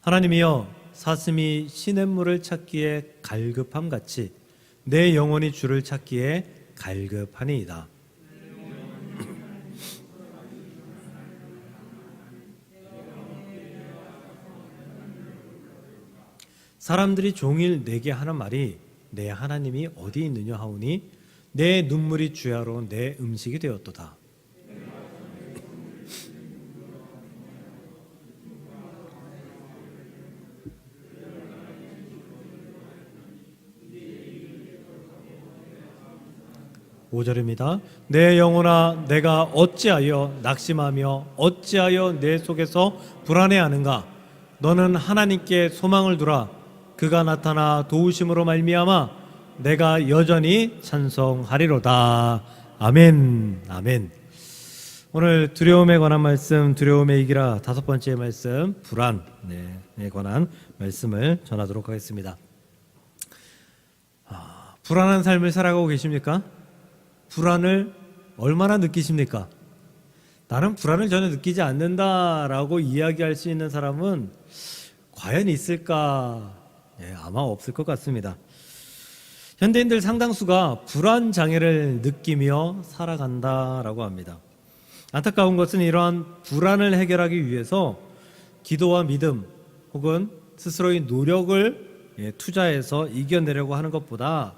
하나님이여, 사슴이 시냇물을 찾기에 갈급함 같이 내 영혼이 주를 찾기에 갈급하니이다. 사람들이 종일 내게 하는 말이 내 하나님이 어디 있느냐 하오니 내 눈물이 주야로 내 음식이 되었도다. 오절입니다. 내 영혼아, 내가 어찌하여 낙심하며 어찌하여 내 속에서 불안해하는가? 너는 하나님께 소망을 두라. 그가 나타나 도우심으로 말미암아 내가 여전히 찬송하리로다. 아멘. 아멘. 오늘 두려움에 관한 말씀, 두려움에 이기라 다섯 번째 말씀, 불안에 관한 말씀을 전하도록 하겠습니다. 불안한 삶을 살아가고 계십니까? 불안을 얼마나 느끼십니까? 나는 불안을 전혀 느끼지 않는다라고 이야기할 수 있는 사람은 과연 있을까? 아마 없을 것 같습니다. 현대인들 상당수가 불안 장애를 느끼며 살아간다라고 합니다. 안타까운 것은 이러한 불안을 해결하기 위해서 기도와 믿음 혹은 스스로의 노력을 투자해서 이겨내려고 하는 것보다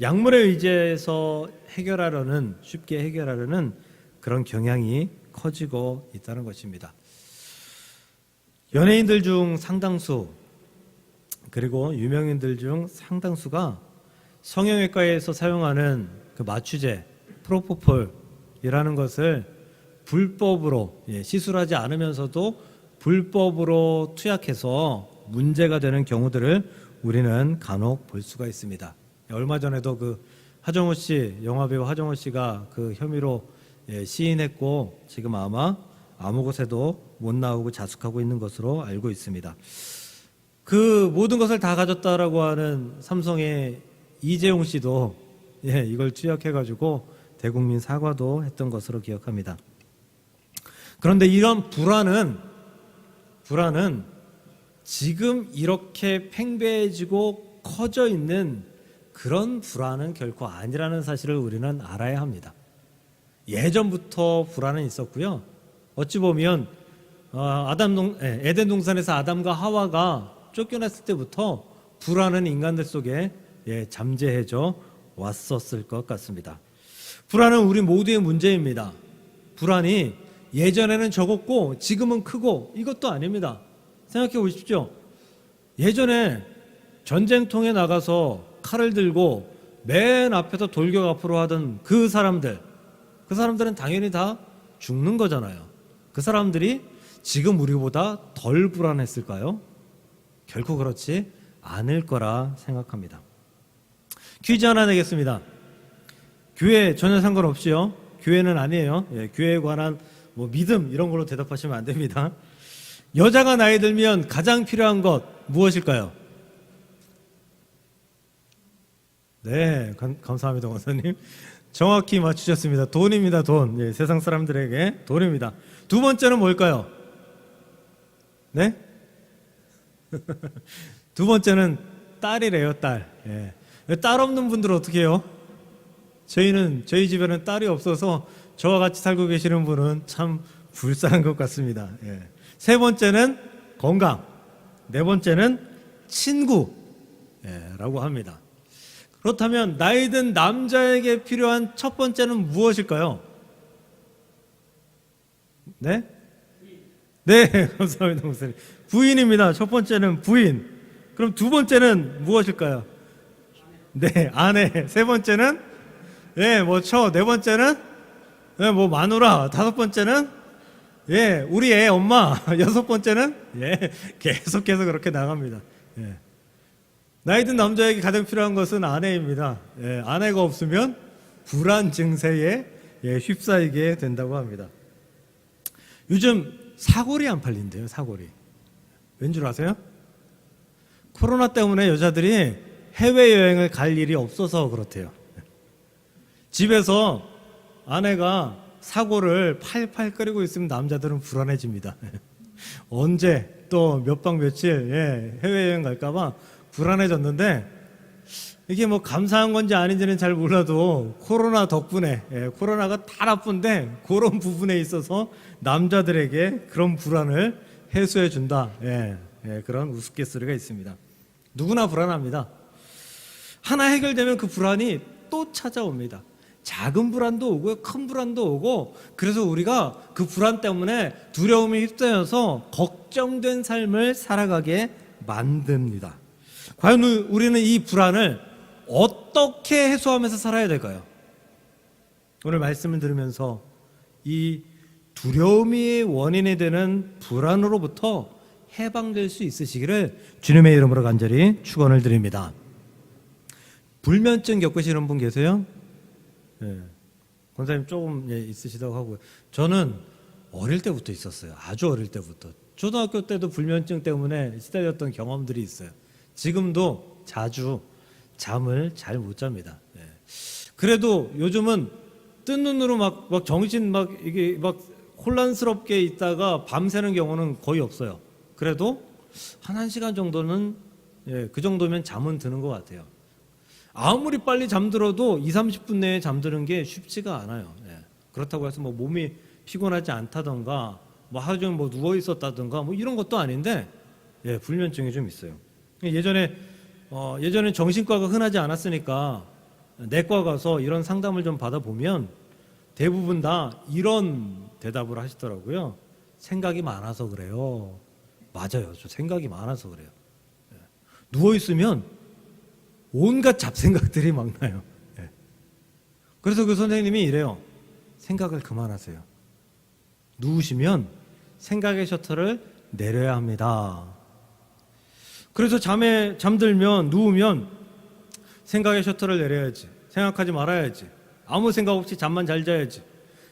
약물에 의지해서 쉽게 해결하려는 그런 경향이 커지고 있다는 것입니다. 연예인들 중 상당수, 그리고 유명인들 중 상당수가 성형외과에서 사용하는 그 마취제, 프로포폴이라는 것을 불법으로, 시술하지 않으면서도 불법으로 투약해서 문제가 되는 경우들을 우리는 간혹 볼 수가 있습니다. 얼마 전에도 그 하정우 씨, 영화배우 하정우 씨가 그 혐의로 시인했고 지금 아마 아무 곳에도 못 나오고 자숙하고 있는 것으로 알고 있습니다. 그 모든 것을 다 가졌다라고 하는 삼성의 이재용 씨도 이걸 투약해가지고 대국민 사과도 했던 것으로 기억합니다. 그런데 이런 불안은 지금 이렇게 팽배해지고 커져 있는 그런 불안은 결코 아니라는 사실을 우리는 알아야 합니다. 예전부터 불안은 있었고요. 어찌 보면 에덴 동산에서 아담과 하와가 쫓겨났을 때부터 불안은 인간들 속에 잠재해져 왔었을 것 같습니다. 불안은 우리 모두의 문제입니다. 불안이 예전에는 적었고 지금은 크고 이것도 아닙니다. 생각해 보십시오. 예전에 전쟁통에 나가서 칼을 들고 맨 앞에서 돌격 앞으로 하던 그 사람들은 당연히 다 죽는 거잖아요. 그 사람들이 지금 우리보다 덜 불안했을까요? 결코 그렇지 않을 거라 생각합니다. 퀴즈 하나 내겠습니다. 교회 전혀 상관없이요. 교회는 아니에요. 교회에 관한 믿음 이런 걸로 대답하시면 안 됩니다. 여자가 나이 들면 가장 필요한 것 무엇일까요? 네, 감사합니다, 원사님. 정확히 맞추셨습니다. 돈입니다, 돈. 세상 사람들에게 돈입니다. 두 번째는 뭘까요? 네? 두 번째는 딸이래요, 딸. 딸 없는 분들은 어떻게 해요? 저희 집에는 딸이 없어서 저와 같이 살고 계시는 분은 참 불쌍한 것 같습니다. 세 번째는 건강, 네 번째는 친구라고 합니다. 그렇다면 나이든 남자에게 필요한 첫 번째는 무엇일까요? 네? 네, 감사합니다, 목사님. 부인입니다. 첫 번째는 부인. 그럼 두 번째는 무엇일까요? 네, 아내. 세 번째는 네 번째는 마누라. 다섯 번째는 우리 애 엄마. 여섯 번째는 계속해서 그렇게 나갑니다. 나이든 남자에게 가장 필요한 것은 아내입니다. 아내가 없으면 불안 증세에 휩싸이게 된다고 합니다. 요즘 사골이 안 팔린대요. 사골이. 왠 줄 아세요? 코로나 때문에 여자들이 해외여행을 갈 일이 없어서 그렇대요. 집에서 아내가 사골을 팔팔 끓이고 있으면 남자들은 불안해집니다. 언제 또 몇 박 며칠 해외여행 갈까봐 불안해졌는데 이게 뭐 감사한 건지 아닌지는 잘 몰라도 코로나 덕분에 코로나가 다 나쁜데 그런 부분에 있어서 남자들에게 그런 불안을 해소해 준다. 그런 우스갯소리가 있습니다. 누구나 불안합니다. 하나 해결되면 그 불안이 또 찾아옵니다. 작은 불안도 오고 큰 불안도 오고, 그래서 우리가 그 불안 때문에 두려움에 휩싸여서 걱정된 삶을 살아가게 만듭니다. 과연 우리는 이 불안을 어떻게 해소하면서 살아야 될까요? 오늘 말씀을 들으면서 이 두려움이 원인이 되는 불안으로부터 해방될 수 있으시기를 주님의 이름으로 간절히 축원을 드립니다. 불면증 겪으시는 분 계세요? 권사님 조금 있으시다고 하고요. 저는 어릴 때부터 있었어요. 아주 어릴 때부터. 초등학교 때도 불면증 때문에 시달렸던 경험들이 있어요. 지금도 자주 잠을 잘 못 잡니다. 그래도 요즘은 뜬 눈으로 막 정신 이게 혼란스럽게 있다가 밤새는 경우는 거의 없어요. 그래도 한 1시간 정도는 그 정도면 잠은 드는 것 같아요. 아무리 빨리 잠들어도 20-30분 내에 잠드는 게 쉽지가 않아요. 그렇다고 해서 몸이 피곤하지 않다던가 하루 종일 누워 있었다던가 이런 것도 아닌데 불면증이 좀 있어요. 예전에 정신과가 흔하지 않았으니까 내과 가서 이런 상담을 좀 받아보면 대부분 다 이런 대답을 하시더라고요. 생각이 많아서 그래요. 맞아요. 저 생각이 많아서 그래요. 누워 있으면 온갖 잡생각들이 막 나요. 그래서 그 선생님이 이래요. 생각을 그만하세요. 누우시면 생각의 셔터를 내려야 합니다. 그래서 잠들면 누우면 생각의 셔터를 내려야지. 생각하지 말아야지. 아무 생각 없이 잠만 잘 자야지.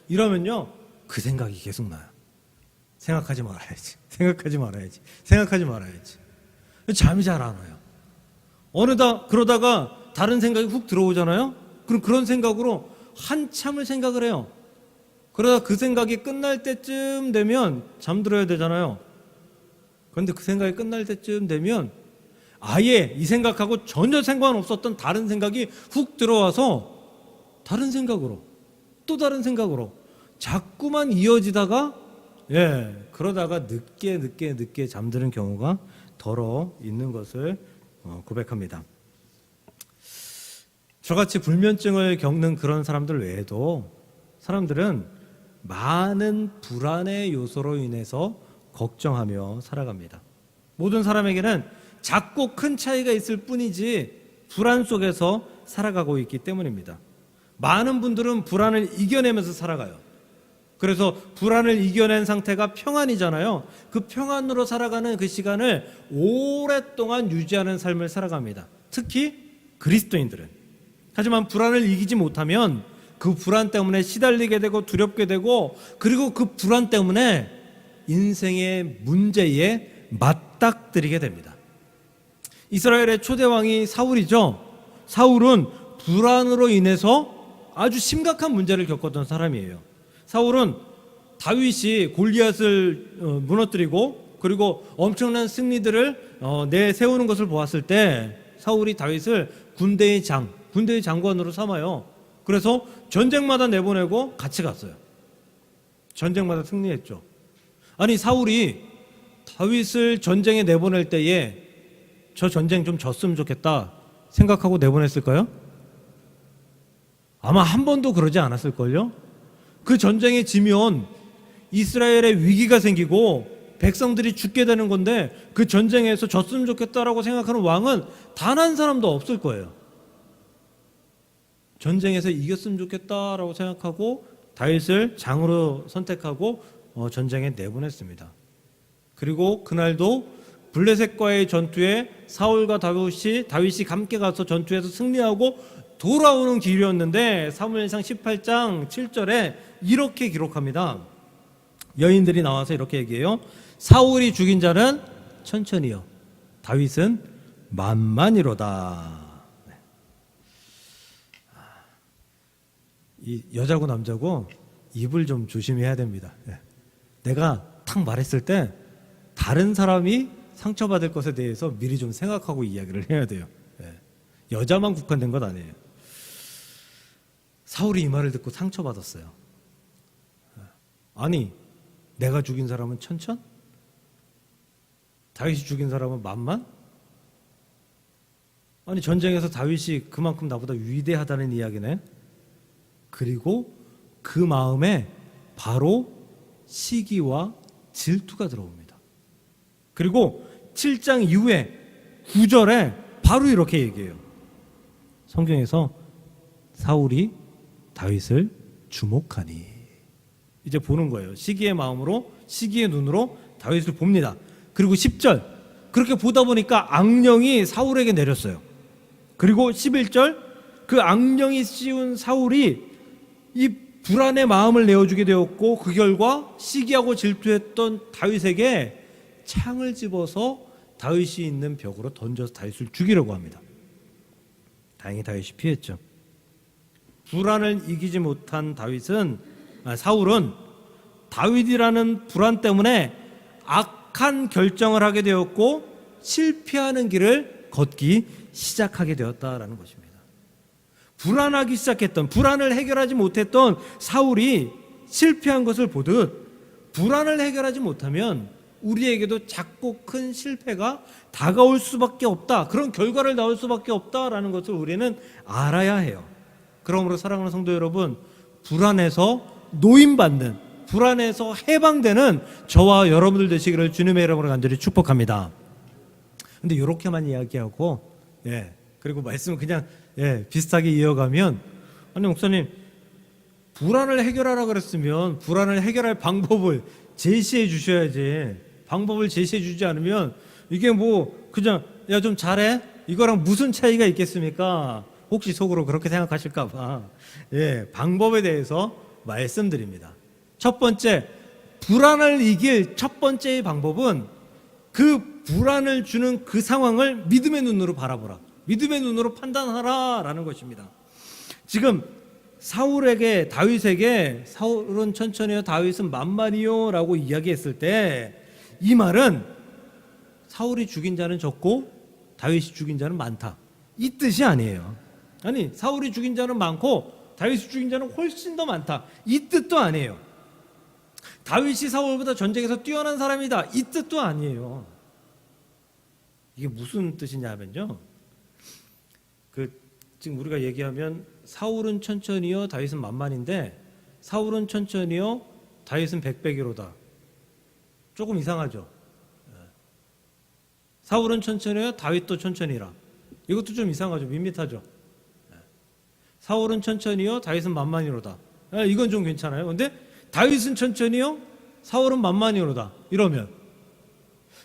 이러면요 그 생각이 계속 나요. 생각하지 말아야지. 생각하지 말아야지. 생각하지 말아야지. 잠이 잘 안 와요. 그러다가 다른 생각이 훅 들어오잖아요. 그럼 그런 생각으로 한참을 생각을 해요. 그러다 그 생각이 끝날 때쯤 되면 잠들어야 되잖아요. 그런데 그 생각이 끝날 때쯤 되면 아예 이 생각하고 전혀 상관없었던 다른 생각이 훅 들어와서 다른 생각으로 또 다른 생각으로 자꾸만 이어지다가 그러다가 늦게 잠드는 경우가 더러 있는 것을 고백합니다. 저같이 불면증을 겪는 그런 사람들 외에도 사람들은 많은 불안의 요소로 인해서 걱정하며 살아갑니다. 모든 사람에게는 작고 큰 차이가 있을 뿐이지 불안 속에서 살아가고 있기 때문입니다. 많은 분들은 불안을 이겨내면서 살아가요. 그래서 불안을 이겨낸 상태가 평안이잖아요. 그 평안으로 살아가는 그 시간을 오랫동안 유지하는 삶을 살아갑니다. 특히 그리스도인들은. 하지만 불안을 이기지 못하면 그 불안 때문에 시달리게 되고 두렵게 되고, 그리고 그 불안 때문에 인생의 문제에 맞닥뜨리게 됩니다. 이스라엘의 초대왕이 사울이죠. 사울은 불안으로 인해서 아주 심각한 문제를 겪었던 사람이에요. 사울은 다윗이 골리앗을 무너뜨리고 그리고 엄청난 승리들을 내세우는 것을 보았을 때 사울이 다윗을 군대의 장관으로 삼아요. 그래서 전쟁마다 내보내고 같이 갔어요. 전쟁마다 승리했죠. 아니, 사울이 다윗을 전쟁에 내보낼 때에 저 전쟁 좀 졌으면 좋겠다 생각하고 내보냈을까요? 아마 한 번도 그러지 않았을걸요? 그 전쟁에 지면 이스라엘에 위기가 생기고 백성들이 죽게 되는 건데 그 전쟁에서 졌으면 좋겠다라고 생각하는 왕은 단 한 사람도 없을 거예요. 전쟁에서 이겼으면 좋겠다라고 생각하고 다윗을 장으로 선택하고 전쟁에 내보냈습니다. 그리고 그날도 블레셋과의 전투에 사울과 다윗이 함께 가서 전투에서 승리하고 돌아오는 길이었는데 사무엘상 18장 7절에 이렇게 기록합니다. 여인들이 나와서 이렇게 얘기해요. 사울이 죽인 자는 천천히요, 다윗은 만만히로다. 이 여자고 남자고 입을 좀 조심해야 됩니다. 내가 탁 말했을 때 다른 사람이 상처받을 것에 대해서 미리 좀 생각하고 이야기를 해야 돼요. 예. 여자만 국한된 것 아니에요. 사울이 이 말을 듣고 상처받았어요. 아니, 내가 죽인 사람은 천천? 다윗이 죽인 사람은 만만? 아니, 전쟁에서 다윗이 그만큼 나보다 위대하다는 이야기네. 그리고 그 마음에 바로 시기와 질투가 들어옵니다. 그리고 7장 이후에 9절에 바로 이렇게 얘기해요. 성경에서 사울이 다윗을 주목하니, 이제 보는 거예요. 시기의 마음으로, 시기의 눈으로 다윗을 봅니다. 그리고 10절, 그렇게 보다 보니까 악령이 사울에게 내렸어요. 그리고 11절, 그 악령이 씌운 사울이 이 불안의 마음을 내어주게 되었고, 그 결과 시기하고 질투했던 다윗에게 창을 집어서 다윗이 있는 벽으로 던져서 다윗을 죽이려고 합니다. 다행히 다윗이 피했죠. 불안을 이기지 못한 사울은 다윗이라는 불안 때문에 악한 결정을 하게 되었고 실패하는 길을 걷기 시작하게 되었다라는 것입니다. 불안하기 시작했던, 불안을 해결하지 못했던 사울이 실패한 것을 보듯 불안을 해결하지 못하면 우리에게도 작고 큰 실패가 다가올 수밖에 없다, 그런 결과를 낳을 수밖에 없다라는 것을 우리는 알아야 해요. 그러므로 사랑하는 성도 여러분, 불안에서 노임받는, 불안에서 해방되는 저와 여러분들 되시기를 주님의 이름으로 간절히 축복합니다. 근데 이렇게만 이야기하고 그리고 말씀을 그냥 비슷하게 이어가면, 아니 목사님, 불안을 해결하라 그랬으면 불안을 해결할 방법을 제시해 주셔야지. 방법을 제시해 주지 않으면 이게 뭐 그냥 야 좀 잘해? 이거랑 무슨 차이가 있겠습니까? 혹시 속으로 그렇게 생각하실까 봐 방법에 대해서 말씀드립니다. 첫 번째, 불안을 이길 첫 번째의 방법은 그 불안을 주는 그 상황을 믿음의 눈으로 바라보라, 믿음의 눈으로 판단하라라는 것입니다. 지금 다윗에게 사울은 천천히요 다윗은 만만히요 라고 이야기했을 때 이 말은 사울이 죽인 자는 적고 다윗이 죽인 자는 많다, 이 뜻이 아니에요. 아니, 사울이 죽인 자는 많고 다윗이 죽인 자는 훨씬 더 많다, 이 뜻도 아니에요. 다윗이 사울보다 전쟁에서 뛰어난 사람이다, 이 뜻도 아니에요. 이게 무슨 뜻이냐면요, 지금 우리가 얘기하면 사울은 천천히요 다윗은 만만인데, 사울은 천천히요 다윗은 백배기로다, 조금 이상하죠. 사울은 천천히요 다윗도 천천히라, 이것도 좀 이상하죠. 밋밋하죠. 사울은 천천히요 다윗은 만만히로다, 이건 좀 괜찮아요. 근데 다윗은 천천히요 사울은 만만히로다 이러면,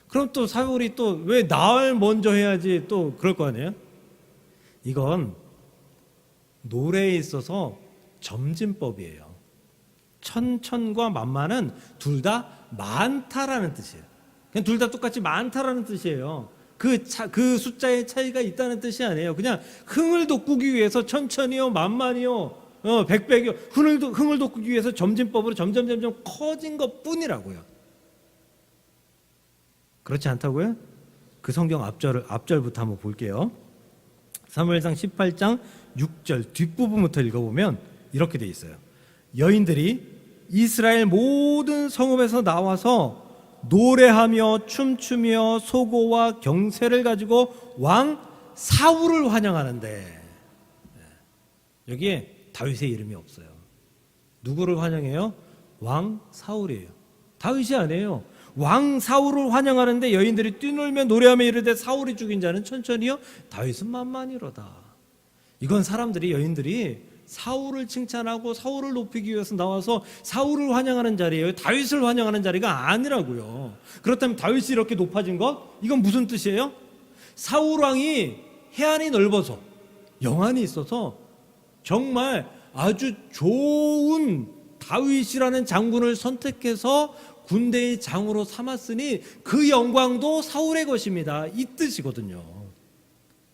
그럼 또 사울이 또 왜 나를 먼저 해야지 또 그럴 거 아니에요? 이건 노래에 있어서 점진법이에요. 천천과 만만은 둘 다 많다라는 뜻이에요. 그냥 둘 다 똑같이 많다라는 뜻이에요. 그 숫자의 차이가 있다는 뜻이 아니에요. 그냥 흥을 돋구기 위해서 천천히요 만만히요 백백이요 흥을 돋구기 위해서 점진법으로 점점 커진 것뿐이라고요. 그렇지 않다고요? 그 성경 앞절부터 한번 볼게요. 사무엘상 18장 6절 뒷부분부터 읽어보면 이렇게 돼 있어요. 여인들이 이스라엘 모든 성읍에서 나와서 노래하며 춤추며 소고와 경쇠를 가지고 왕 사울을 환영하는데, 여기에 다윗의 이름이 없어요. 누구를 환영해요? 왕 사울이에요. 다윗이 아니에요. 왕 사울을 환영하는데 여인들이 뛰놀며 노래하며 이르되 사울이 죽인 자는 천천히요 다윗은 만만히로다. 이건 여인들이 사울을 칭찬하고 사울을 높이기 위해서 나와서 사울을 환영하는 자리예요. 다윗을 환영하는 자리가 아니라고요. 그렇다면 다윗이 이렇게 높아진 것, 이건 무슨 뜻이에요? 사울 왕이 해안이 넓어서 영안이 있어서 정말 아주 좋은 다윗이라는 장군을 선택해서 군대의 장으로 삼았으니 그 영광도 사울의 것입니다, 이 뜻이거든요.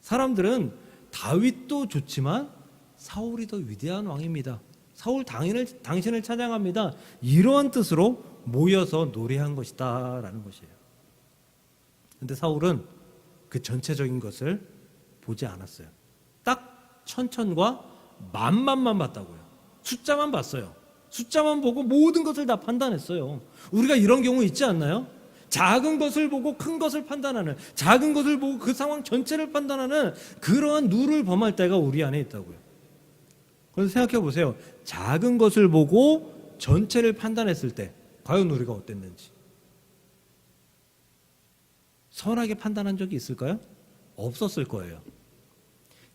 사람들은 다윗도 좋지만 사울이 더 위대한 왕입니다, 사울 당신을 찬양합니다, 이러한 뜻으로 모여서 노래한 것이다 라는 것이에요. 근데 사울은 그 전체적인 것을 보지 않았어요. 딱 천천과 만만 봤다고요. 숫자만 봤어요. 숫자만 보고 모든 것을 다 판단했어요. 우리가 이런 경우 있지 않나요? 작은 것을 보고 큰 것을 판단하는, 작은 것을 보고 그 상황 전체를 판단하는 그러한 누를 범할 때가 우리 안에 있다고요. 그래서 생각해 보세요. 작은 것을 보고 전체를 판단했을 때 과연 우리가 어땠는지. 선하게 판단한 적이 있을까요? 없었을 거예요.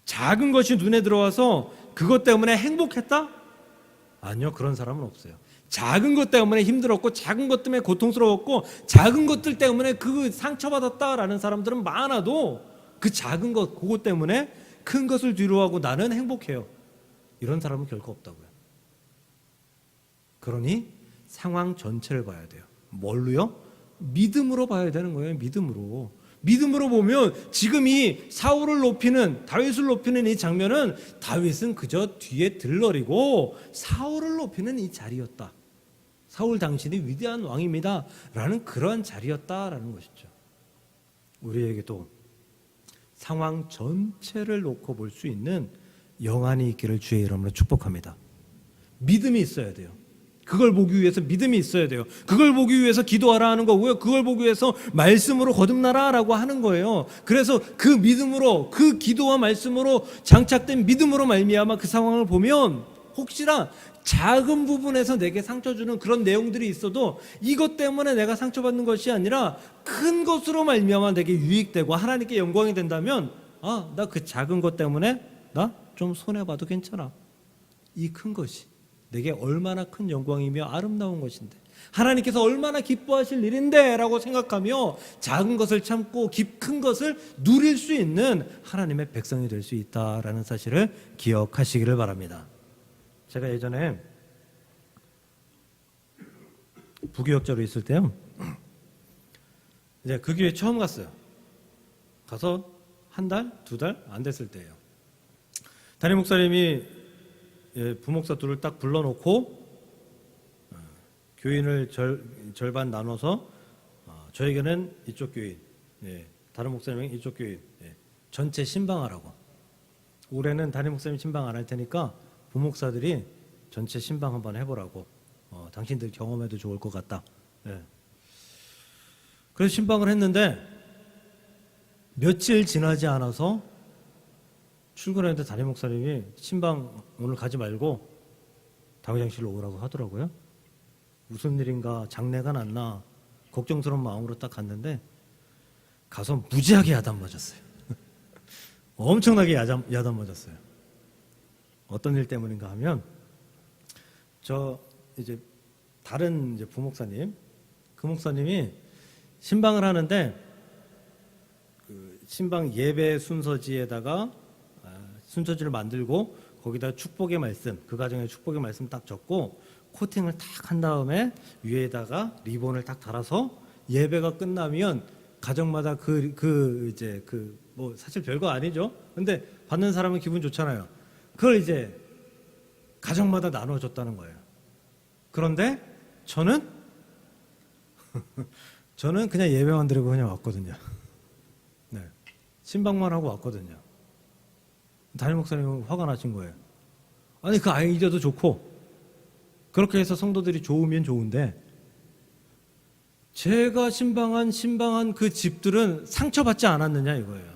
작은 것이 눈에 들어와서 그것 때문에 행복했다? 아니요, 그런 사람은 없어요. 작은 것 때문에 힘들었고, 작은 것 때문에 고통스러웠고, 작은 것들 때문에 그 상처받았다라는 사람들은 많아도 그 작은 것, 그것 때문에 큰 것을 뒤로하고 나는 행복해요. 이런 사람은 결코 없다고요. 그러니 상황 전체를 봐야 돼요. 뭘로요? 믿음으로 봐야 되는 거예요. 믿음으로. 믿음으로 보면 지금 이 사울을 높이는, 다윗을 높이는 이 장면은 다윗은 그저 뒤에 들러리고 사울을 높이는 이 자리였다. 사울 당신이 위대한 왕입니다 라는 그런 자리였다라는 것이죠. 우리에게도 상황 전체를 놓고 볼 수 있는 영안이 있기를 주의 이름으로 축복합니다. 믿음이 있어야 돼요. 그걸 보기 위해서 믿음이 있어야 돼요. 그걸 보기 위해서 기도하라 하는 거고요. 그걸 보기 위해서 말씀으로 거듭나라라고 하는 거예요. 그래서 그 믿음으로, 그 기도와 말씀으로 장착된 믿음으로 말미암아 그 상황을 보면 혹시나 작은 부분에서 내게 상처 주는 그런 내용들이 있어도 이것 때문에 내가 상처받는 것이 아니라 큰 것으로 말미암아 내게 유익되고 하나님께 영광이 된다면, 아, 나 그 작은 것 때문에 나 좀 손해봐도 괜찮아. 이 큰 것이 내게 얼마나 큰 영광이며 아름다운 것인데, 하나님께서 얼마나 기뻐하실 일인데 라고 생각하며 작은 것을 참고 큰 것을 누릴 수 있는 하나님의 백성이 될 수 있다라는 사실을 기억하시기를 바랍니다. 제가 예전에 부교역자로 있을 때요, 이제 그 교회 처음 갔어요. 가서 한 달, 두 달 안 됐을 때예요. 담임 목사님이 부목사 둘을 딱 불러놓고 교인을 절반 나눠서 저에게는 이쪽 교인, 다른 목사님은 이쪽 교인, 전체 신방하라고. 올해는 담임 목사님 신방 안 할 테니까 부목사들이 전체 신방 한번 해보라고. 당신들 경험해도 좋을 것 같다. 그래서 신방을 했는데 며칠 지나지 않아서 출근했는데 담임 목사님이 신방 오늘 가지 말고 당회장실로 오라고 하더라고요. 무슨 일인가, 장례가 났나 걱정스러운 마음으로 딱 갔는데 가서 무지하게 야단 맞았어요. 엄청나게 야단 맞았어요. 어떤 일 때문인가 하면 저 이제 다른 이제 부목사님, 그 목사님이 신방을 하는데 그 신방 예배 순서지에다가 순서지를 만들고 거기다 축복의 말씀, 그 가정의 축복의 말씀 딱 적고 코팅을 딱 한 다음에 위에다가 리본을 딱 달아서 예배가 끝나면 가정마다 뭐 사실 별거 아니죠. 근데 받는 사람은 기분 좋잖아요. 그걸 이제 가정마다 나눠줬다는 거예요. 그런데 저는 그냥 예배만 드리고 그냥 왔거든요. 네. 신방만 하고 왔거든요. 담임 목사님은 화가 나신 거예요. 아니, 그 아이디어도 좋고 그렇게 해서 성도들이 좋으면 좋은데 제가 신방한 그 집들은 상처받지 않았느냐 이거예요.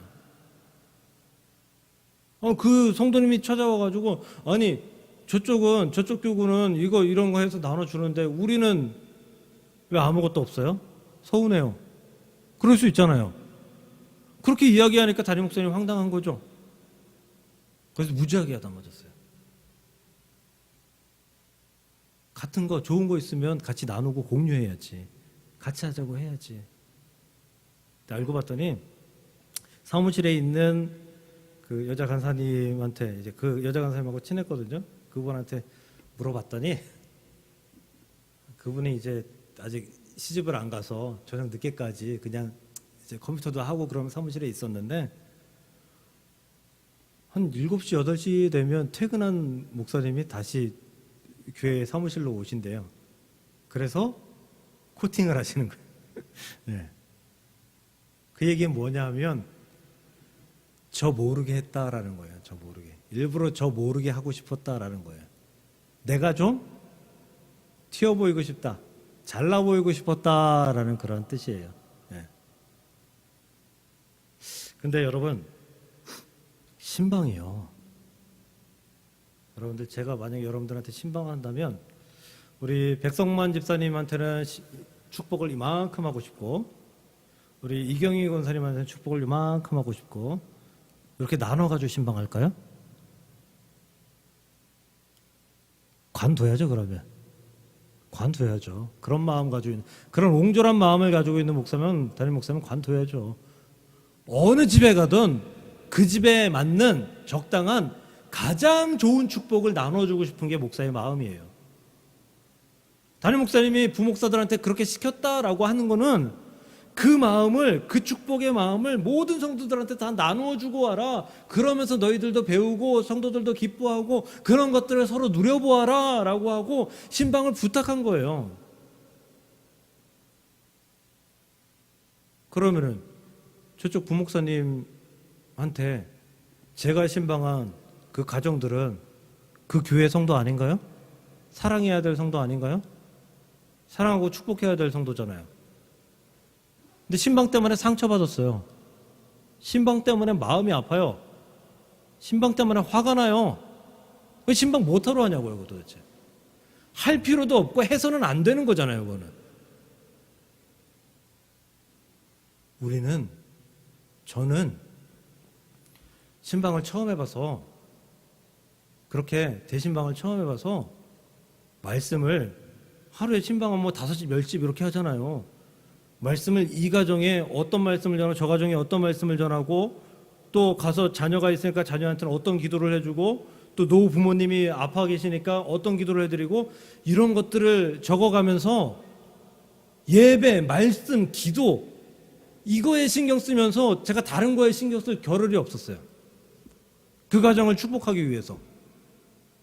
그 성도님이 찾아와가지고 아니 저쪽 교구는 이런 거 해서 나눠주는데 우리는 왜 아무것도 없어요? 서운해요. 그럴 수 있잖아요. 그렇게 이야기하니까 담임 목사님 황당한 거죠. 그래서 무지하게 야단 맞았어요. 같은 거 좋은 거 있으면 같이 나누고 공유해야지. 같이 하자고 해야지. 알고 봤더니 사무실에 있는 그 여자 간사님한테 이제 그 여자 간사님하고 친했거든요. 그분한테 물어봤더니 그분이 이제 아직 시집을 안 가서 저녁 늦게까지 그냥 이제 컴퓨터도 하고 그러면 사무실에 있었는데 한 7시, 8시 되면 퇴근한 목사님이 다시 교회 사무실로 오신대요. 그래서 코팅을 하시는 거예요. 네. 그 얘기는 뭐냐면 저 모르게 했다라는 거예요. 저 모르게. 일부러 저 모르게 하고 싶었다라는 거예요. 내가 좀 튀어 보이고 싶다. 잘나 보이고 싶었다라는 그런 뜻이에요. 예. 근데 여러분, 신방이요. 여러분들, 제가 만약에 여러분들한테 신방한다면 우리 백성만 집사님한테는 축복을 이만큼 하고 싶고, 우리 이경희 권사님한테는 축복을 이만큼 하고 싶고, 이렇게 나눠가지고 신방할까요? 관둬야죠. 그러면 관둬야죠. 그런 마음 가지고 있는, 그런 옹졸한 마음을 가지고 있는 목사면, 담임 목사면 관둬야죠. 어느 집에 가든 그 집에 맞는 적당한 가장 좋은 축복을 나눠주고 싶은 게 목사의 마음이에요. 담임 목사님이 부목사들한테 그렇게 시켰다라고 하는 거는 그 마음을, 그 축복의 마음을 모든 성도들한테 다 나누어주고 와라. 그러면서 너희들도 배우고 성도들도 기뻐하고 그런 것들을 서로 누려보아라 라고 하고 신방을 부탁한 거예요. 그러면은 저쪽 부목사님한테 제가 신방한 그 가정들은 그 교회 성도 아닌가요? 사랑해야 될 성도 아닌가요? 사랑하고 축복해야 될 성도잖아요. 근데 신방 때문에 상처받았어요. 신방 때문에 마음이 아파요. 신방 때문에 화가 나요. 왜 신방 못하러 하냐고요, 그거 도대체. 할 필요도 없고 해서는 안 되는 거잖아요, 그거는. 저는 신방을 처음 해봐서, 그렇게 대신방을 처음 해봐서 말씀을 하루에 신방은 뭐 5집, 10집 이렇게 하잖아요. 말씀을 이 가정에 어떤 말씀을 전하고 저 가정에 어떤 말씀을 전하고 또 가서 자녀가 있으니까 자녀한테는 어떤 기도를 해주고 또 노후 부모님이 아파 계시니까 어떤 기도를 해드리고 이런 것들을 적어가면서 예배, 말씀, 기도 이거에 신경 쓰면서 제가 다른 거에 신경 쓸 겨를이 없었어요. 그 가정을 축복하기 위해서.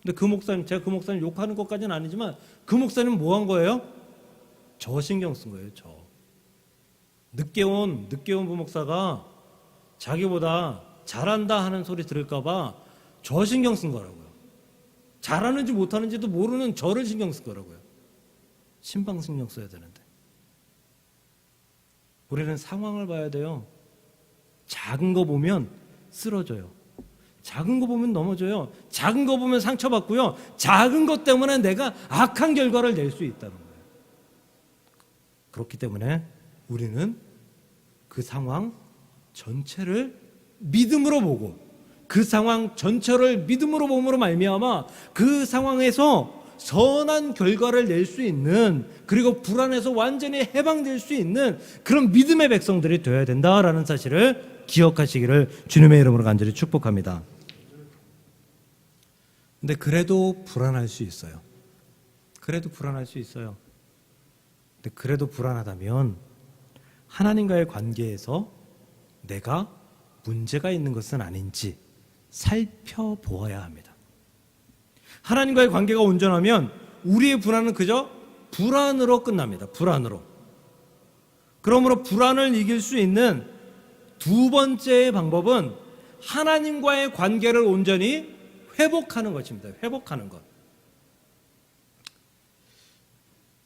근데 그 목사님, 제가 그 목사님 욕하는 것까지는 아니지만 그 목사님은 뭐 한 거예요? 저 신경 쓴 거예요. 늦게 온 부목사가 자기보다 잘한다 하는 소리 들을까봐 저 신경 쓴 거라고요. 잘하는지 못하는지도 모르는 저를 신경 쓴 거라고요. 신방 신경 써야 되는데. 우리는 상황을 봐야 돼요. 작은 거 보면 쓰러져요. 작은 거 보면 넘어져요. 작은 거 보면 상처받고요. 작은 것 때문에 내가 악한 결과를 낼 수 있다는 거예요. 그렇기 때문에 우리는 그 상황 전체를 믿음으로 보고 그 상황 전체를 믿음으로 봄으로 말미암아 그 상황에서 선한 결과를 낼 수 있는, 그리고 불안에서 완전히 해방될 수 있는 그런 믿음의 백성들이 되어야 된다라는 사실을 기억하시기를 주님의 이름으로 간절히 축복합니다. 근데 그래도 불안할 수 있어요. 그래도 불안할 수 있어요. 근데 그래도 불안하다면 하나님과의 관계에서 내가 문제가 있는 것은 아닌지 살펴보아야 합니다. 하나님과의 관계가 온전하면 우리의 불안은 그저 불안으로 끝납니다. 불안으로. 그러므로 불안을 이길 수 있는 두 번째 방법은 하나님과의 관계를 온전히 회복하는 것입니다. 회복하는 것.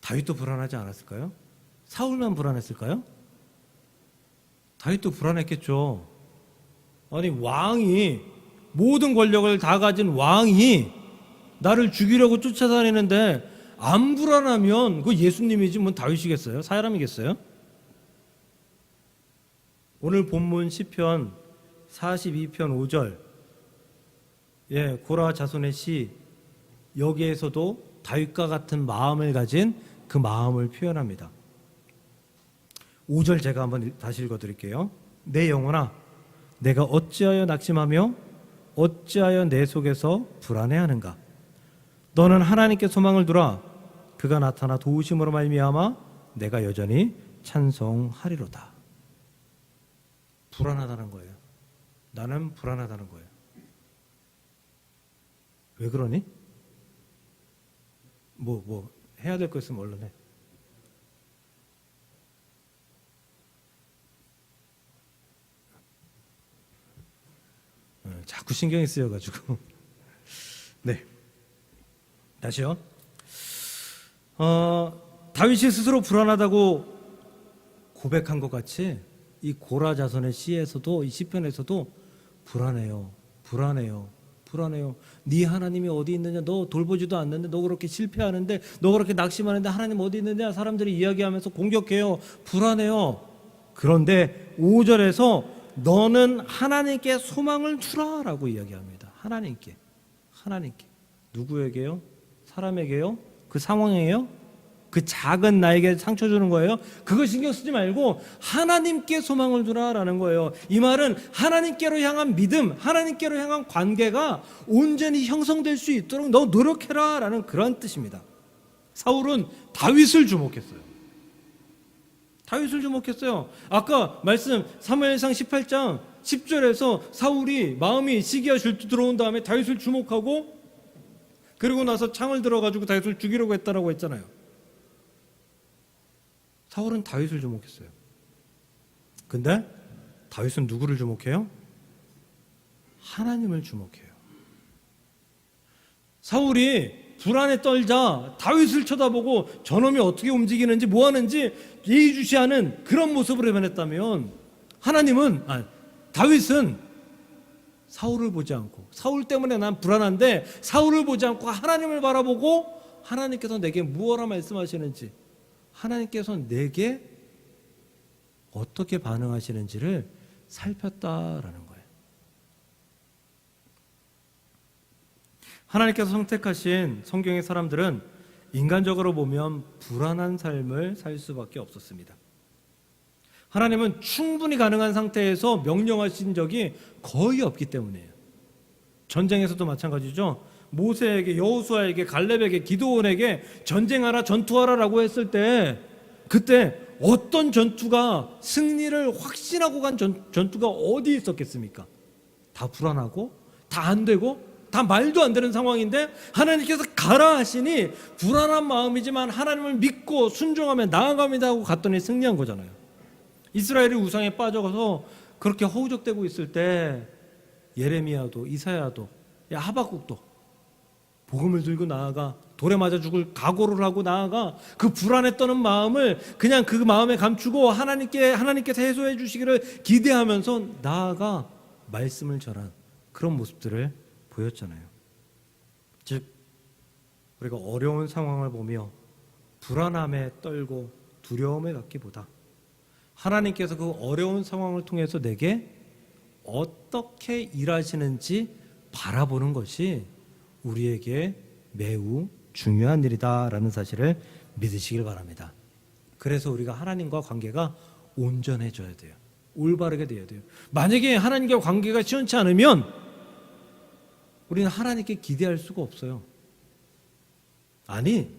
다윗도 불안하지 않았을까요? 사울만 불안했을까요? 다윗도 불안했겠죠. 아니, 왕이, 모든 권력을 다 가진 왕이 나를 죽이려고 쫓아다니는데 안 불안하면 그 예수님이지 뭐 다윗이겠어요? 사람이겠어요? 오늘 본문 시편 42편 5절, 고라 자손의 시, 여기에서도 다윗과 같은 마음을 가진 그 마음을 표현합니다. 5절 제가 한번 다시 읽어드릴게요. 내 영혼아, 내가 어찌하여 낙심하며 어찌하여 내 속에서 불안해하는가? 너는 하나님께 소망을 두라. 그가 나타나 도우심으로 말미암아 내가 여전히 찬송하리로다. 불안하다는 거예요. 나는 불안하다는 거예요. 왜 그러니? 뭐 해야 될 거 있으면 얼른 해. 자꾸 신경이 쓰여가지고. 네. 다시요. 다윗이 스스로 불안하다고 고백한 것 같이 이 고라 자손의 시에서도, 이 시편에서도 불안해요. 네 하나님이 어디 있느냐? 너 돌보지도 않는데, 너 그렇게 실패하는데, 너 그렇게 낙심하는데 하나님 어디 있느냐? 사람들이 이야기하면서 공격해요. 불안해요. 그런데 5절에서 너는 하나님께 소망을 두라 라고 이야기합니다. 하나님께. 누구에게요? 사람에게요? 그 상황에요? 그 작은 나에게 상처 주는 거예요? 그거 신경 쓰지 말고 하나님께 소망을 두라라는 거예요. 이 말은 하나님께로 향한 믿음, 하나님께로 향한 관계가 온전히 형성될 수 있도록 너 노력해라라는 그런 뜻입니다. 사울은 다윗을 주목했어요. 아까 말씀 사무엘상 18장 10절에서 사울이 마음이 시기와 질투 들어온 다음에 다윗을 주목하고, 그리고 나서 창을 들어가지고 다윗을 죽이려고 했다라고 했잖아요. 사울은 다윗을 주목했어요. 근데 다윗은 누구를 주목해요? 하나님을 주목해요. 사울이 불안에 떨자 다윗을 쳐다보고 저놈이 어떻게 움직이는지 뭐하는지 예의주시하는 그런 모습으로 변했다면, 다윗은 사울을 보지 않고, 사울 때문에 난 불안한데 사울을 보지 않고 하나님을 바라보고, 하나님께서 내게 무엇라 말씀하시는지, 하나님께서 내게 어떻게 반응하시는지를 살폈다라는 거예요. 하나님께서 선택하신 성경의 사람들은 인간적으로 보면 불안한 삶을 살 수밖에 없었습니다. 하나님은 충분히 가능한 상태에서 명령하신 적이 거의 없기 때문이에요. 전쟁에서도 마찬가지죠. 모세에게, 여호수아에게, 갈렙에게, 기드온에게 전쟁하라, 전투하라라고 했을 때, 그때 어떤 전투가 승리를 확신하고 간 전투가 어디 있었겠습니까? 다 불안하고 다 안 되고 다 말도 안 되는 상황인데 하나님께서 가라 하시니 불안한 마음이지만 하나님을 믿고 순종하며 나아갑니다 하고 갔더니 승리한 거잖아요. 이스라엘이 우상에 빠져서 그렇게 허우적대고 있을 때 예레미야도, 이사야도, 하박국도 복음을 들고 나아가 돌에 맞아 죽을 각오를 하고 나아가 그 불안에 떠는 마음을 그냥 그 마음에 감추고 하나님께서 해소해 주시기를 기대하면서 나아가 말씀을 전한 그런 모습들을 보였잖아요. 즉 우리가 어려운 상황을 보며 불안함에 떨고 두려움에 갖기보다 하나님께서 그 어려운 상황을 통해서 내게 어떻게 일하시는지 바라보는 것이 우리에게 매우 중요한 일이다라는 사실을 믿으시길 바랍니다. 그래서 우리가 하나님과 관계가 온전해져야 돼요. 올바르게 돼야 돼요. 만약에 하나님과 관계가 시원치 않으면 우리는 하나님께 기대할 수가 없어요. 아니,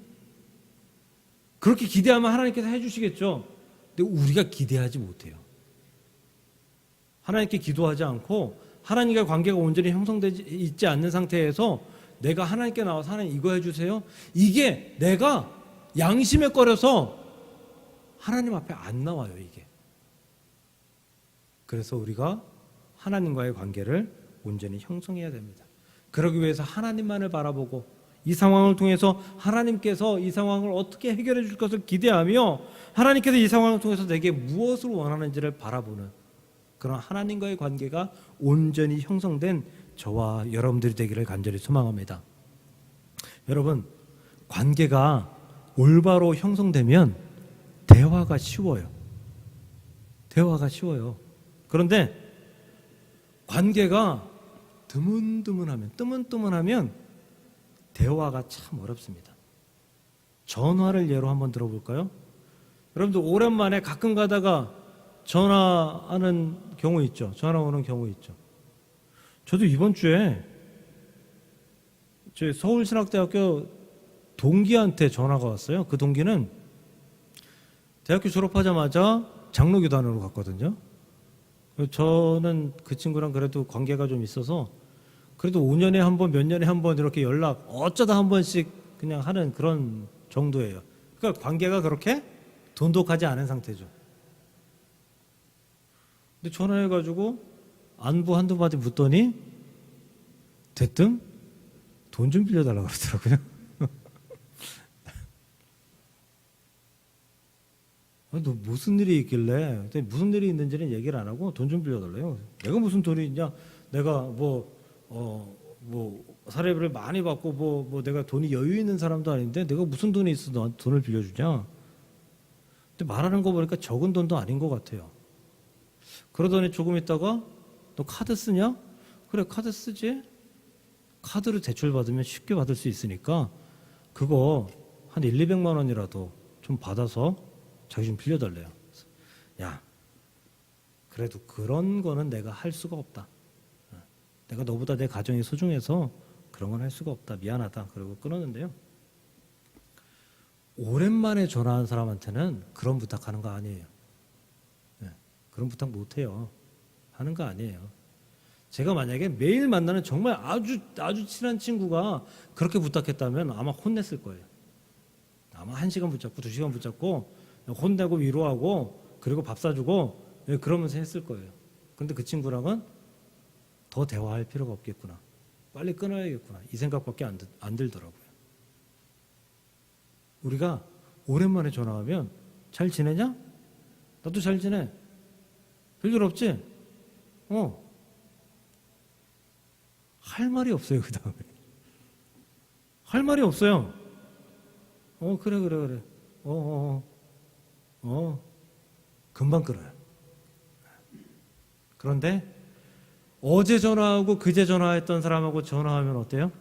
그렇게 기대하면 하나님께서 해주시겠죠. 근데 우리가 기대하지 못해요. 하나님께 기도하지 않고 하나님과 관계가 온전히 형성되지 있지 않는 상태에서 내가 하나님께 나와서 하나님 이거 해주세요, 이게 내가 양심에 꺼려서 하나님 앞에 안 나와요. 이게. 그래서 우리가 하나님과의 관계를 온전히 형성해야 됩니다. 그러기 위해서 하나님만을 바라보고 이 상황을 통해서 하나님께서 이 상황을 어떻게 해결해 줄 것을 기대하며 하나님께서 이 상황을 통해서 내게 무엇을 원하는지를 바라보는 그런 하나님과의 관계가 온전히 형성된 저와 여러분들이 되기를 간절히 소망합니다. 여러분, 관계가 올바로 형성되면 대화가 쉬워요. 그런데 관계가 뜨문뜨문하면 대화가 참 어렵습니다. 전화를 예로 한번 들어볼까요? 여러분들 오랜만에 가끔 가다가 전화하는 경우 있죠. 전화 오는 경우 있죠. 저도 이번 주에 제 서울신학대학교 동기한테 전화가 왔어요. 그 동기는 대학교 졸업하자마자 장로교단으로 갔거든요. 저는 그 친구랑 그래도 관계가 좀 있어서 그래도 5년에 한 번, 몇 년에 한 번 이렇게 연락 어쩌다 한 번씩 그냥 하는 그런 정도예요. 그러니까 관계가 그렇게 돈독하지 않은 상태죠. 근데 전화해가지고 안부 한두 마디 묻더니 대뜸 돈 좀 빌려달라고 그러더라고요. 너 무슨 일이 있길래? 무슨 일이 있는지는 얘기를 안 하고 돈 좀 빌려달래요. 내가 무슨 돈이 있냐? 내가 사례비를 많이 받고 내가 돈이 여유 있는 사람도 아닌데 내가 무슨 돈이 있어 너한테 돈을 빌려주냐? 근데 말하는 거 보니까 적은 돈도 아닌 것 같아요. 그러더니 조금 있다가 너 카드 쓰냐? 그래 카드 쓰지. 카드로 대출 받으면 쉽게 받을 수 있으니까 그거 한 1,200만 원이라도 좀 받아서 자기 좀 빌려달래요. 야, 그래도 그런 거는 내가 할 수가 없다. 내가 너보다 내 가정이 소중해서 그런 건 할 수가 없다. 미안하다. 그리고 끊었는데요. 오랜만에 전화한 사람한테는 그런 부탁하는 거 아니에요. 그런 부탁 못해요. 하는 거 아니에요. 제가 만약에 매일 만나는 정말 아주 친한 친구가 그렇게 부탁했다면 아마 혼냈을 거예요. 아마 1시간 붙잡고 2시간 붙잡고 혼내고 위로하고 그리고 밥 사주고 그러면서 했을 거예요. 그런데 그 친구랑은 더 대화할 필요가 없겠구나. 빨리 끊어야겠구나. 이 생각밖에 안 들더라고요. 우리가 오랜만에 전화하면 잘 지내냐? 나도 잘 지내. 별일 없지? 할 말이 없어요. 그 다음에 할 말이 없어요. 그래. 금방 끊어요. 그런데 어제 전화하고 그제 전화했던 사람하고 전화하면 어때요?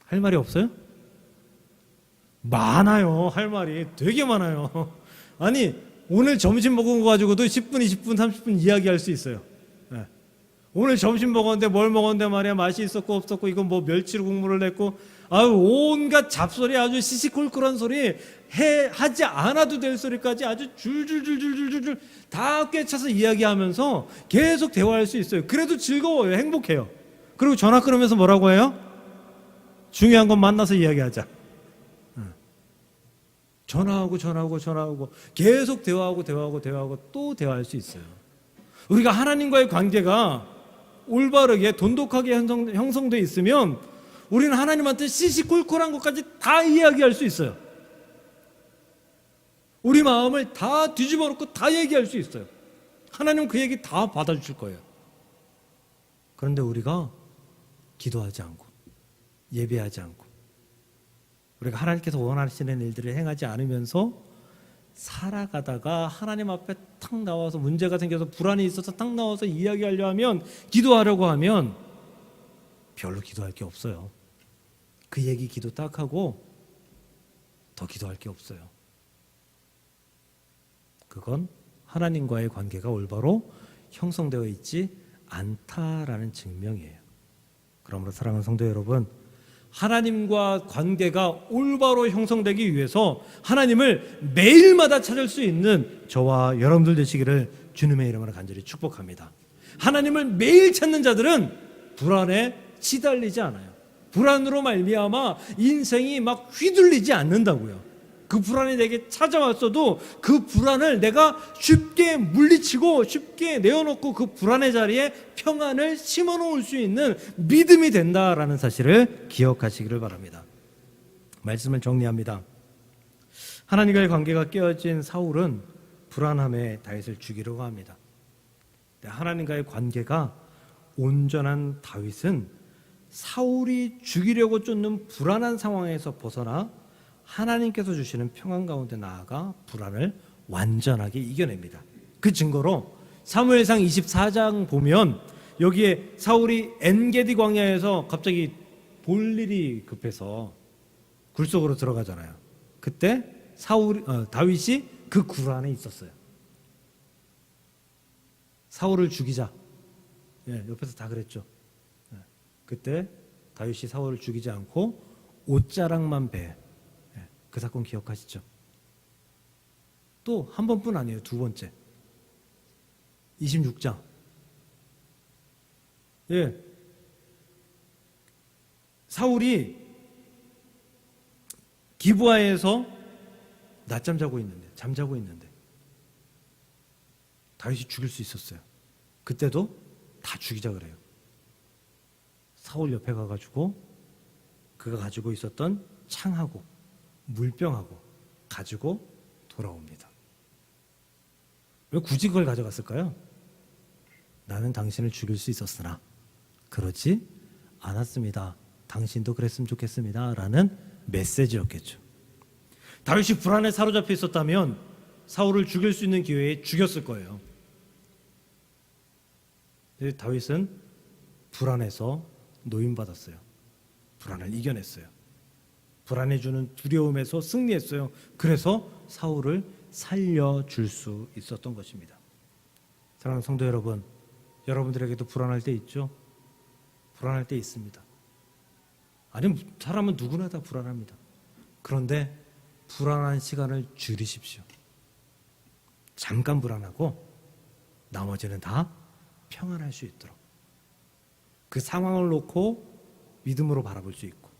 할 말이 없어요? 많아요. 할 말이 되게 많아요. 아니 오늘 점심 먹은 거 가지고도 10분, 20분, 30분 이야기할 수 있어요. 오늘 점심 먹었는데 뭘 먹었는데 말이야 맛이 있었고 없었고 이건 뭐 멸치로 국물을 냈고 온갖 잡소리 아주 시시콜콜한 소리 하지 않아도 될 소리까지 아주 줄줄줄줄줄줄 다 꿰차서 이야기하면서 계속 대화할 수 있어요. 그래도 즐거워요. 행복해요. 그리고 전화 끊으면서 뭐라고 해요? 중요한 건 만나서 이야기하자. 전화하고 계속 대화하고 또 대화할 수 있어요. 우리가 하나님과의 관계가 올바르게 돈독하게 형성되어 있으면 우리는 하나님한테 시시콜콜한 것까지 다 이야기할 수 있어요. 우리 마음을 다 뒤집어 놓고 다 얘기할 수 있어요. 하나님은 그 얘기 다 받아주실 거예요. 그런데 우리가 기도하지 않고 예배하지 않고 우리가 하나님께서 원하시는 일들을 행하지 않으면서 살아가다가 하나님 앞에 탁 나와서 문제가 생겨서 불안이 있어서 탁 나와서 이야기하려 하면 기도하려고 하면 별로 기도할 게 없어요. 그 얘기 기도 딱 하고 더 기도할 게 없어요. 그건 하나님과의 관계가 올바로 형성되어 있지 않다라는 증명이에요. 그러므로 사랑하는 성도 여러분, 하나님과 관계가 올바로 형성되기 위해서 하나님을 매일마다 찾을 수 있는 저와 여러분들 되시기를 주님의 이름으로 간절히 축복합니다. 하나님을 매일 찾는 자들은 불안에 시달리지 않아요. 불안으로 말미암아 인생이 막 휘둘리지 않는다고요. 그 불안이 내게 찾아왔어도 그 불안을 내가 쉽게 물리치고 쉽게 내어놓고 그 불안의 자리에 평안을 심어놓을 수 있는 믿음이 된다라는 사실을 기억하시기를 바랍니다. 말씀을 정리합니다. 하나님과의 관계가 깨어진 사울은 불안함에 다윗을 죽이려고 합니다. 하나님과의 관계가 온전한 다윗은 사울이 죽이려고 쫓는 불안한 상황에서 벗어나 하나님께서 주시는 평안 가운데 나아가 불안을 완전하게 이겨냅니다. 그 증거로 사무엘상 24장 보면 여기에 사울이 엔게디 광야에서 갑자기 볼 일이 급해서 굴 속으로 들어가잖아요. 그때 다윗이 그 굴 안에 있었어요. 사울을 죽이자. 옆에서 다 그랬죠. 그때 다윗이 사울을 죽이지 않고 옷자락만 베. 그 사건 기억하시죠? 또 한 번뿐 아니에요. 두 번째 26장 사울이 기브아에서 낮잠 자고 있는데 잠자고 있는데 다윗이 죽일 수 있었어요. 그때도 다 죽이자 그래요. 사울 옆에 가가지고 그가 가지고 있었던 창하고 물병하고 가지고 돌아옵니다. 왜 굳이 그걸 가져갔을까요? 나는 당신을 죽일 수 있었으나 그러지 않았습니다. 당신도 그랬으면 좋겠습니다. 라는 메시지였겠죠. 다윗이 불안에 사로잡혀 있었다면 사울을 죽일 수 있는 기회에 죽였을 거예요. 근데 다윗은 불안해서 노임받았어요. 불안을 이겨냈어요. 불안해 주는 두려움에서 승리했어요. 그래서 사울을 살려줄 수 있었던 것입니다. 사랑하는 성도 여러분, 여러분들에게도 불안할 때 있죠? 불안할 때 있습니다. 아니, 사람은 누구나 다 불안합니다. 그런데 불안한 시간을 줄이십시오. 잠깐 불안하고 나머지는 다 평안할 수 있도록 그 상황을 놓고 믿음으로 바라볼 수 있고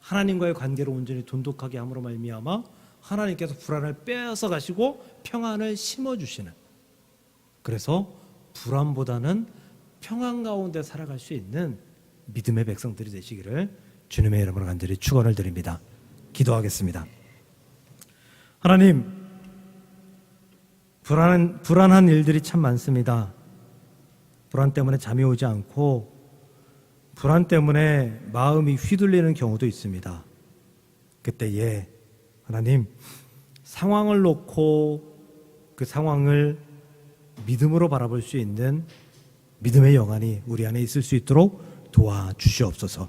하나님과의 관계를 온전히 돈독하게 함으로 말미암아 하나님께서 불안을 빼앗아 가시고 평안을 심어주시는, 그래서 불안보다는 평안 가운데 살아갈 수 있는 믿음의 백성들이 되시기를 주님의 이름으로 간절히 축원을 드립니다. 기도하겠습니다. 하나님, 불안한 일들이 참 많습니다. 불안 때문에 잠이 오지 않고 불안 때문에 마음이 휘둘리는 경우도 있습니다. 그때에 하나님, 상황을 놓고 그 상황을 믿음으로 바라볼 수 있는 믿음의 영안이 우리 안에 있을 수 있도록 도와주시옵소서.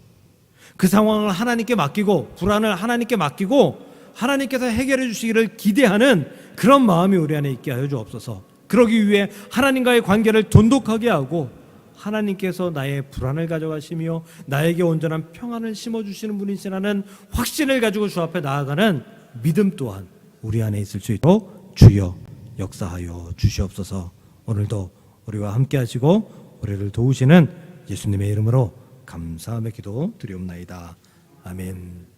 그 상황을 하나님께 맡기고 불안을 하나님께 맡기고 하나님께서 해결해 주시기를 기대하는 그런 마음이 우리 안에 있게 하여 주옵소서. 그러기 위해 하나님과의 관계를 돈독하게 하고 하나님께서 나의 불안을 가져가시며 나에게 온전한 평안을 심어주시는 분이시라는 확신을 가지고 주 앞에 나아가는 믿음 또한 우리 안에 있을 수 있도록 주여 역사하여 주시옵소서. 오늘도 우리와 함께 하시고 우리를 도우시는 예수님의 이름으로 감사함의 기도 드리옵나이다. 아멘.